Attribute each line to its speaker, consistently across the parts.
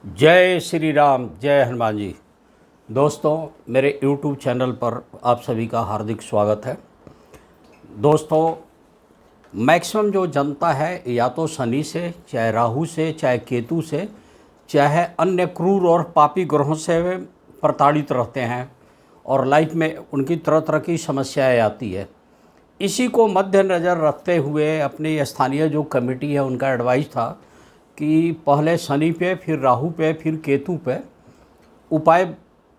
Speaker 1: जय श्री राम, जय हनुमान जी। दोस्तों, मेरे YouTube चैनल पर आप सभी का हार्दिक स्वागत है। दोस्तों, मैक्सिमम जो जनता है या तो शनि से, चाहे राहु से, चाहे केतु से, चाहे अन्य क्रूर और पापी ग्रहों से वे प्रताड़ित रहते हैं और लाइफ में उनकी तरह तरह की समस्याएं आती है। इसी को मद्देनज़र रखते हुए अपनी स्थानीय जो कमेटी है उनका एडवाइस था कि पहले शनि पे, फिर राहु पे, फिर केतु पे उपाय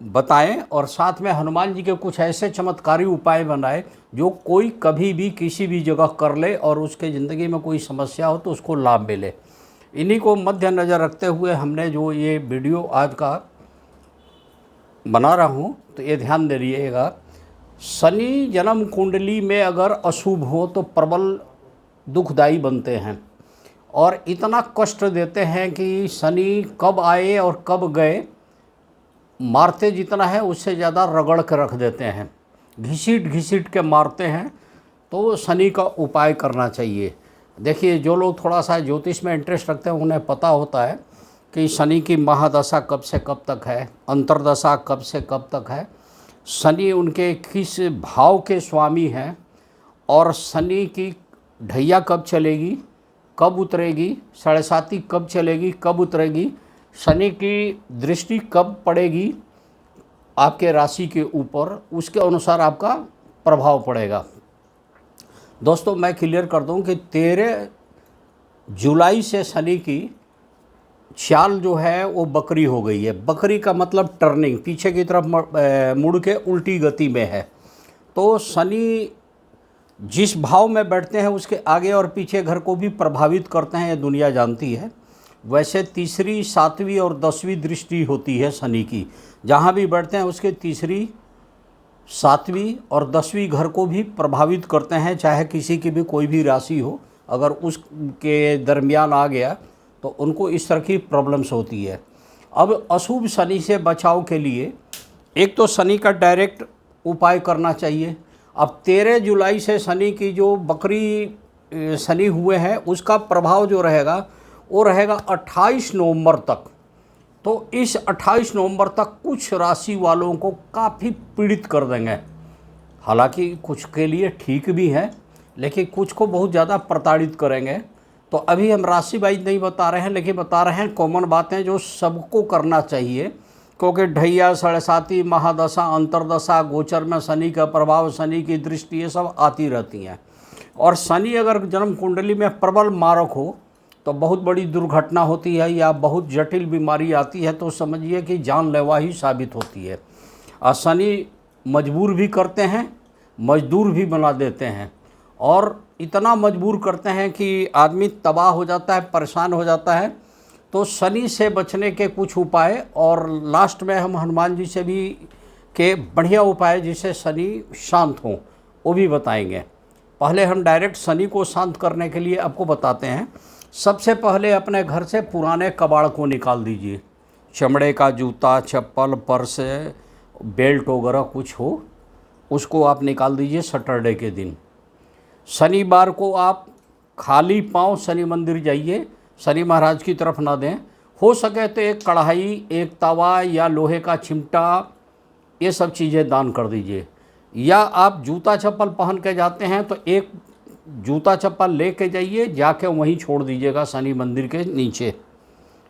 Speaker 1: बताएं और साथ में हनुमान जी के कुछ ऐसे चमत्कारी उपाय बनाए जो कोई कभी भी किसी भी जगह कर ले और उसके ज़िंदगी में कोई समस्या हो तो उसको लाभ मिले। इन्हीं को मद्देनज़र रखते हुए हमने जो ये वीडियो आज का बना रहा हूँ, तो ये ध्यान दे रहिएगा। शनि जन्म कुंडली में अगर अशुभ हो तो प्रबल दुखदाई बनते हैं और इतना कष्ट देते हैं कि शनि कब आए और कब गए, मारते जितना है उससे ज़्यादा रगड़ के रख देते हैं, घिसीट घिसीट के मारते हैं। तो शनि का उपाय करना चाहिए। देखिए, जो लोग थोड़ा सा ज्योतिष में इंटरेस्ट रखते हैं उन्हें पता होता है कि शनि की महादशा कब से कब तक है, अंतर्दशा कब से कब तक है, शनि उनके किस भाव के स्वामी हैं और शनि की ढैया कब चलेगी, कब उतरेगी, साढ़े साती कब चलेगी, कब उतरेगी, शनि की दृष्टि कब पड़ेगी आपके राशि के ऊपर, उसके अनुसार आपका प्रभाव पड़ेगा। दोस्तों, मैं क्लियर कर दूं कि 13 जुलाई से शनि की चाल जो है वो बकरी हो गई है। बकरी का मतलब टर्निंग, पीछे की तरफ मुड़ के उल्टी गति में है। तो शनि जिस भाव में बैठते हैं उसके आगे और पीछे घर को भी प्रभावित करते हैं, ये दुनिया जानती है। वैसे तीसरी, सातवीं और 10वीं दृष्टि होती है शनि की। जहाँ भी बैठते हैं उसके तीसरी, सातवीं और 10वीं घर को भी प्रभावित करते हैं, चाहे किसी की भी कोई भी राशि हो। अगर उसके दरमियान आ गया तो उनको इस तरह की प्रॉब्लम्स होती है। अब अशुभ शनि से बचाव के लिए एक तो शनि का डायरेक्ट उपाय करना चाहिए। अब 13 जुलाई से शनि की जो बकरी शनि हुए हैं उसका प्रभाव जो रहेगा वो रहेगा 28 नवंबर तक। तो इस 28 नवंबर तक कुछ राशि वालों को काफ़ी पीड़ित कर देंगे। हालांकि कुछ के लिए ठीक भी है, लेकिन कुछ को बहुत ज़्यादा प्रताड़ित करेंगे। तो अभी हम राशि वाइज नहीं बता रहे हैं, लेकिन बता रहे हैं कॉमन बातें जो सबको करना चाहिए। क्योंकि ढैया, साढ़े साती, महादशा, अंतर्दशा, गोचर में शनि का प्रभाव, शनि की दृष्टि, ये सब आती रहती हैं। और शनि अगर जन्म कुंडली में प्रबल मारक हो तो बहुत बड़ी दुर्घटना होती है या बहुत जटिल बीमारी आती है, तो समझिए कि जानलेवा ही साबित होती है। और शनि मजबूर भी करते हैं, मजदूर भी बना देते हैं और इतना मजबूर करते हैं कि आदमी तबाह हो जाता है, परेशान हो जाता है। तो शनि से बचने के कुछ उपाय और लास्ट में हम हनुमान जी से भी के बढ़िया उपाय जिससे शनि शांत हों वो भी बताएंगे। पहले हम डायरेक्ट शनि को शांत करने के लिए आपको बताते हैं। सबसे पहले अपने घर से पुराने कबाड़ को निकाल दीजिए। चमड़े का जूता, चप्पल, पर्स, बेल्ट वगैरह कुछ हो उसको आप निकाल दीजिए। सैटरडे के दिन, शनिवार को आप खाली पांव शनि मंदिर जाइए, शनि महाराज की तरफ ना दें। हो सके तो एक कढ़ाई, एक तवा या लोहे का चिमटा, ये सब चीज़ें दान कर दीजिए। या आप जूता चप्पल पहन के जाते हैं तो एक जूता चप्पल ले के जाइए, जाके वहीं छोड़ दीजिएगा शनि मंदिर के नीचे,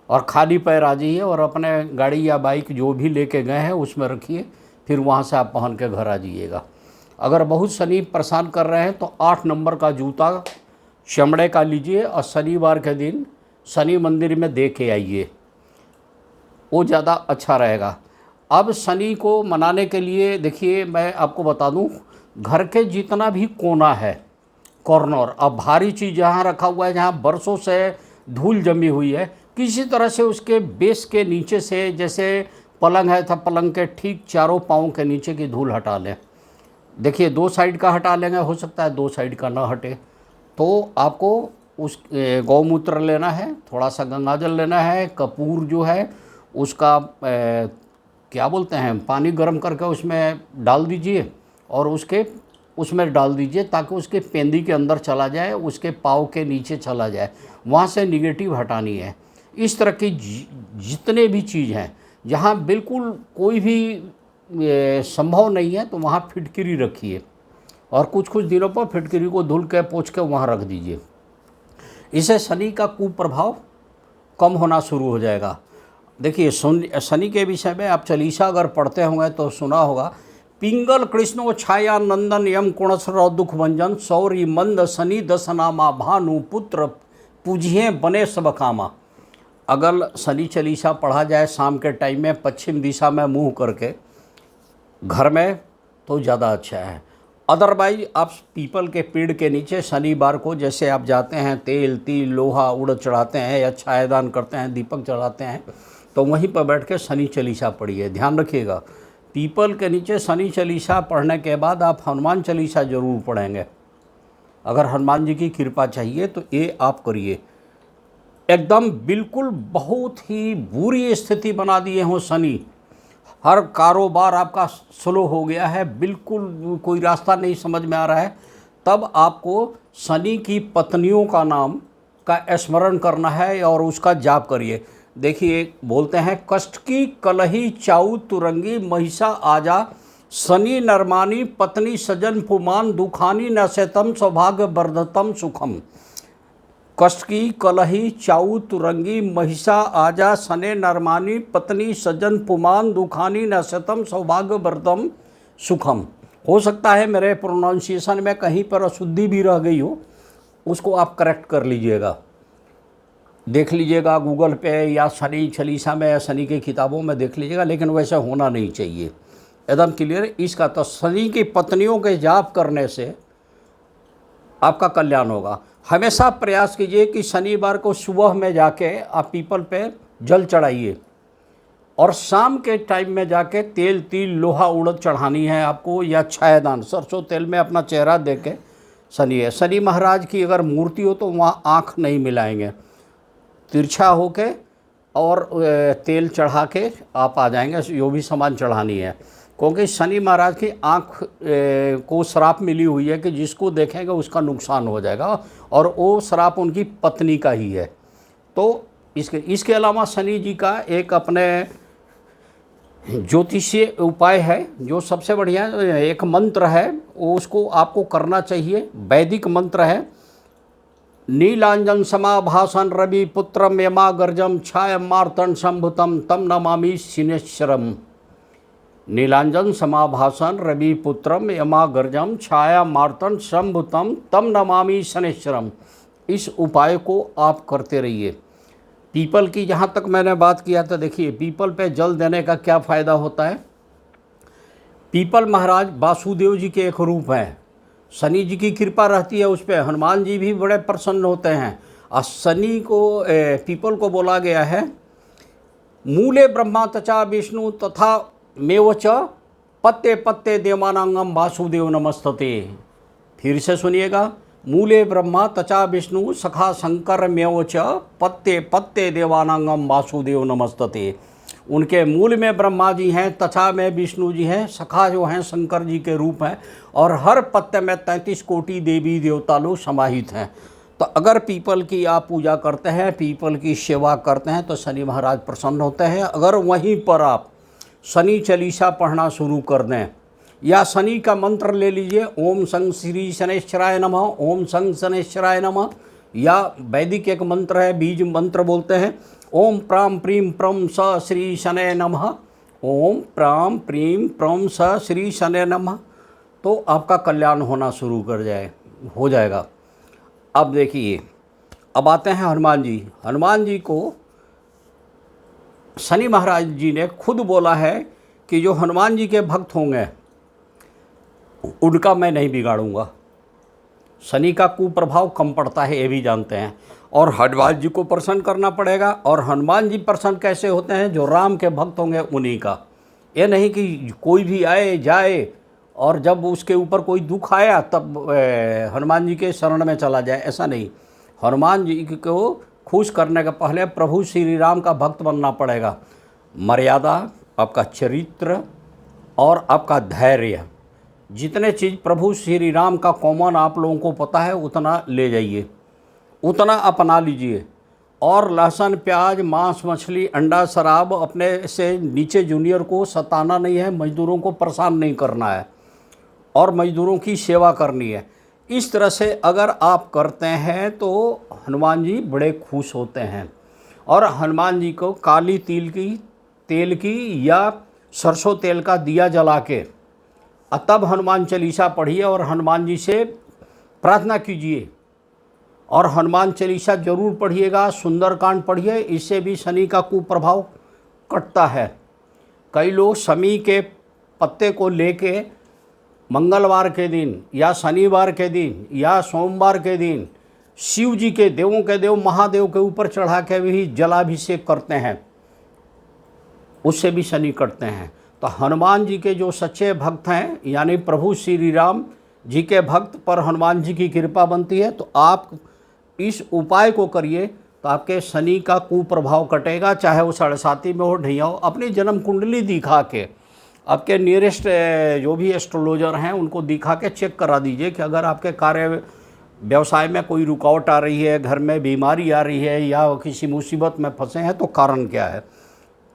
Speaker 1: और खाली पैर आ जाइए और अपने गाड़ी या बाइक जो भी लेके गए हैं उसमें रखिए। फिर वहाँ से आप पहन के घर आ जाइएगा। अगर बहुत शनि परेशान कर रहे हैं तो 8 नंबर का जूता चमड़े का लीजिए और शनिवार के दिन शनि मंदिर में दे के आइए, वो ज़्यादा अच्छा रहेगा। अब शनि को मनाने के लिए देखिए, मैं आपको बता दूं, घर के जितना भी कोना है, कॉर्नर, अब भारी चीज़ जहाँ रखा हुआ है, जहाँ बरसों से धूल जमी हुई है, किसी तरह से उसके बेस के नीचे से, जैसे पलंग है तो पलंग के ठीक चारों पाँव के नीचे की धूल हटा लें। देखिए, 2 साइड का हटा लेंगे, हो सकता है 2 साइड का ना हटे, तो आपको उस गौमूत्र लेना है, थोड़ा सा गंगाजल लेना है, कपूर जो है उसका क्या बोलते हैं, पानी गर्म करके उसमें डाल दीजिए और उसमें डाल दीजिए ताकि उसके पेंदी के अंदर चला जाए, उसके पाँव के नीचे चला जाए, वहाँ से निगेटिव हटानी है। इस तरह की जितने भी चीज़ हैं, जहाँ बिल्कुल कोई भी संभव नहीं है तो वहाँ फिटकरी रखिए और कुछ कुछ दिनों पर फिटकरी को धुल के पोंछ के वहाँ रख दीजिए। इससे शनि का कुप्रभाव कम होना शुरू हो जाएगा। देखिए शनि के विषय में आप चालीसा अगर पढ़ते होंगे तो सुना होगा, पिंगल कृष्णो छाया नंदन यम कुणस्र दुख भंजन सौरी मंद शनि दशनामा भानु पुत्र पूजिए बने सब कामा। अगर शनि चालीसा पढ़ा जाए शाम के टाइम में पश्चिम दिशा में मुंह करके घर में तो ज़्यादा अच्छा है। अदरवाइज आप पीपल के पेड़ के नीचे शनिवार को जैसे आप जाते हैं तेल तिल लोहा उड़द चढ़ाते हैं या छायादान करते हैं, दीपक चढ़ाते हैं, तो वहीं पर बैठ के शनि चालीसा पढ़िए। ध्यान रखिएगा, पीपल के नीचे शनि चालीसा पढ़ने के बाद आप हनुमान चालीसा ज़रूर पढ़ेंगे। अगर हनुमान जी की कृपा चाहिए तो ये आप करिए। एकदम बिल्कुल बहुत ही बुरी स्थिति बना दिए हों शनि, हर कारोबार आपका स्लो हो गया है, बिल्कुल कोई रास्ता नहीं समझ में आ रहा है, तब आपको शनि की पत्नियों का नाम का स्मरण करना है और उसका जाप करिए। देखिए बोलते हैं, कष्ट की कलही चाऊ तुरंगी महिषा आजा शनि नरमानी पत्नी सजन पुमान दुखानी न सेतम सौभाग्य वर्धतम सुखम। कष्ट की कलही चाऊ तुरंगी महिषा आजा शनि नरमानी पत्नी सजन पुमान दुखानी न शतम सौभाग्य वर्धम सुखम। हो सकता है मेरे प्रोनाउंसिएशन में कहीं पर अशुद्धि भी रह गई हो, उसको आप करेक्ट कर लीजिएगा, देख लीजिएगा गूगल पे या शनि चालीसा में या शनि की किताबों में देख लीजिएगा, लेकिन वैसा होना नहीं चाहिए। एकदम क्लियर इसका। तो शनि की पत्नियों के जाप करने से आपका कल्याण होगा। हमेशा प्रयास कीजिए कि शनिवार को सुबह में जाके आप पीपल पे जल चढ़ाइए और शाम के टाइम में जाके तेल तिल लोहा उड़द चढ़ानी है आपको, या छायादान सरसों तेल में अपना चेहरा देख के। शनि महाराज की अगर मूर्ति हो तो वहाँ आँख नहीं मिलाएंगे, तिरछा होके और तेल चढ़ा के आप आ जाएंगे, जो भी सामान चढ़ानी है। क्योंकि शनि महाराज की आँख को श्राप मिली हुई है कि जिसको देखेंगे उसका नुकसान हो जाएगा, और वो श्राप उनकी पत्नी का ही है। तो इसके अलावा शनि जी का एक अपने ज्योतिषीय उपाय है जो सबसे बढ़िया एक मंत्र है, वो उसको आपको करना चाहिए। वैदिक मंत्र है, नीलांजन समाभासन रवि पुत्रम यमा गर्जम छाया मार्तन संभुतम तम नमामि शनेश्वरम। नीलांजन समाभासन रवि पुत्रम यमा गर्जम छाया मार्तन संभुतम तम नमामि शनेश्वरम। इस उपाय को आप करते रहिए। पीपल की जहाँ तक मैंने बात किया था, देखिए पीपल पे जल देने का क्या फ़ायदा होता है। पीपल महाराज वासुदेव जी के एक रूप हैं, शनि जी की कृपा रहती है उस पर, हनुमान जी भी बड़े प्रसन्न होते हैं। और शनि को पीपल को बोला गया है, मूले ब्रह्मा तचा विष्णु तथा मेवच पत्ते पत्ते देवानांगम वासुदेव नमस्तते। फिर से सुनिएगा, मूले ब्रह्मा तचा विष्णु सखा शंकर मेवच पत्ते पत्ते देवानांगम वासुदेव नमस्तते। उनके मूल में ब्रह्मा जी हैं, तथा में विष्णु जी हैं, सखा जो हैं शंकर जी के रूप हैं, और हर पत्ते में 33 कोटि देवी देवता लोग समाहित हैं। तो अगर पीपल की आप पूजा करते हैं, पीपल की सेवा करते हैं तो शनि महाराज प्रसन्न होते हैं। अगर वहीं पर आप शनि चालीसा पढ़ना शुरू कर दें, या शनि का मंत्र ले लीजिए, ओम संग श्री शनैश्चराय नमः, ओम संग शनैश्चराय नमः, या वैदिक एक मंत्र है, बीज मंत्र बोलते हैं, ओम प्राम प्रीम प्रम स श्री शनय नमः, ओम प्राम प्रीम प्रम स श्री शनय नमः, तो आपका कल्याण होना शुरू हो जाएगा। अब देखिए, अब आते हैं हनुमान जी। हनुमान जी को शनि महाराज जी ने खुद बोला है कि जो हनुमान जी के भक्त होंगे उनका मैं नहीं बिगाड़ूंगा। शनि का कुप्रभाव कम पड़ता है, ये भी जानते हैं, और हनुमान जी को प्रसन्न करना पड़ेगा। और हनुमान जी प्रसन्न कैसे होते हैं? जो राम के भक्त होंगे उन्हीं का। ये नहीं कि कोई भी आए जाए और जब उसके ऊपर कोई दुख आया तब हनुमान जी के शरण में चला जाए, ऐसा नहीं। हनुमान जी को खुश करने के पहले प्रभु श्री राम का भक्त बनना पड़ेगा। मर्यादा, आपका चरित्र और आपका धैर्य, जितने चीज़ प्रभु श्री राम का कॉमन आप लोगों को पता है उतना ले जाइए, उतना अपना लीजिए। और लहसुन, प्याज, मांस, मछली, अंडा, शराब अपने से नीचे जूनियर को सताना नहीं है, मजदूरों को परेशान नहीं करना है और मजदूरों की सेवा करनी है। इस तरह से अगर आप करते हैं तो हनुमान जी बड़े खुश होते हैं। और हनुमान जी को काली तेल की या सरसों तेल का दिया जला के तब हनुमान चालीसा पढ़िए और हनुमान जी से प्रार्थना कीजिए। और हनुमान चालीसा जरूर पढ़िएगा, सुंदरकांड पढ़िए, इससे भी शनि का कुप्रभाव कटता है। कई लोग शमी के पत्ते को लेके मंगलवार के दिन या शनिवार के दिन या सोमवार के दिन शिव जी के, देवों के देव महादेव के ऊपर चढ़ा के भी जलाभिषेक करते हैं, उससे भी शनि कटते हैं। तो हनुमान जी के जो सच्चे भक्त हैं, यानी प्रभु श्री राम जी के भक्त पर हनुमान जी की कृपा बनती है। तो आप इस उपाय को करिए तो आपके शनि का कुप्रभाव कटेगा, चाहे वो 7.5 में हो, ढैया हो। अपनी जन्म कुंडली दिखा के आपके नियरेस्ट जो भी एस्ट्रोलॉजर हैं उनको दिखा के चेक करा दीजिए कि अगर आपके कार्य व्यवसाय में कोई रुकावट आ रही है, घर में बीमारी आ रही है या किसी मुसीबत में फंसे हैं तो कारण क्या है।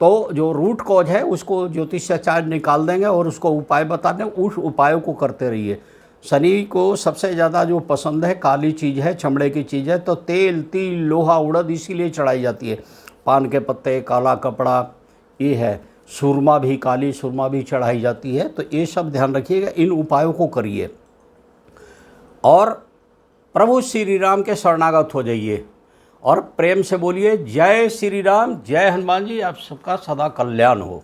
Speaker 1: तो जो रूट कॉज है उसको ज्योतिषाचार्य निकाल देंगे और उसको उपाय बता दें, उस उपायों को करते रहिए। शनि को सबसे ज़्यादा जो पसंद है काली चीज़ है, चमड़े की चीज़ है, तो तेल, तिल, लोहा, उड़द इसीलिए चढ़ाई जाती है। पान के पत्ते, काला कपड़ा, ये है, सुरमा भी, काली सुरमा भी चढ़ाई जाती है। तो ये सब ध्यान रखिएगा, इन उपायों को करिए और प्रभु श्री राम के शरणागत हो जाइए और प्रेम से बोलिए जय श्री राम, जय हनुमान जी, आप सबका सदा कल्याण हो।